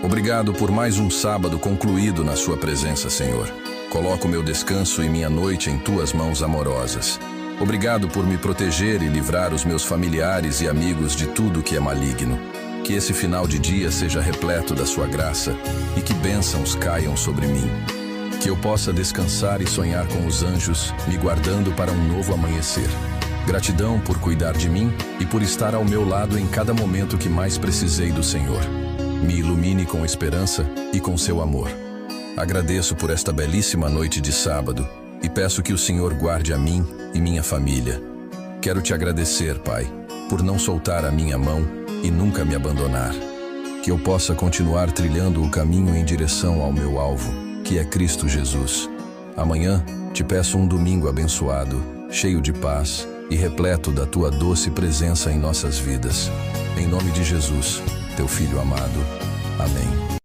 Obrigado por mais um sábado concluído na sua presença, Senhor. Coloco meu descanso e minha noite em tuas mãos amorosas. Obrigado por me proteger e livrar os meus familiares e amigos de tudo que é maligno. Que esse final de dia seja repleto da sua graça e que bênçãos caiam sobre mim. Que eu possa descansar e sonhar com os anjos, me guardando para um novo amanhecer. Gratidão por cuidar de mim e por estar ao meu lado em cada momento que mais precisei do Senhor. Me ilumine com esperança e com seu amor. Agradeço por esta belíssima noite de sábado e peço que o Senhor guarde a mim e minha família. Quero te agradecer, Pai, por não soltar a minha mão e nunca me abandonar. Que eu possa continuar trilhando o caminho em direção ao meu alvo, que é Cristo Jesus. Amanhã te peço um domingo abençoado, cheio de paz e repleto da tua doce presença em nossas vidas. Em nome de Jesus, teu Filho amado. Amém.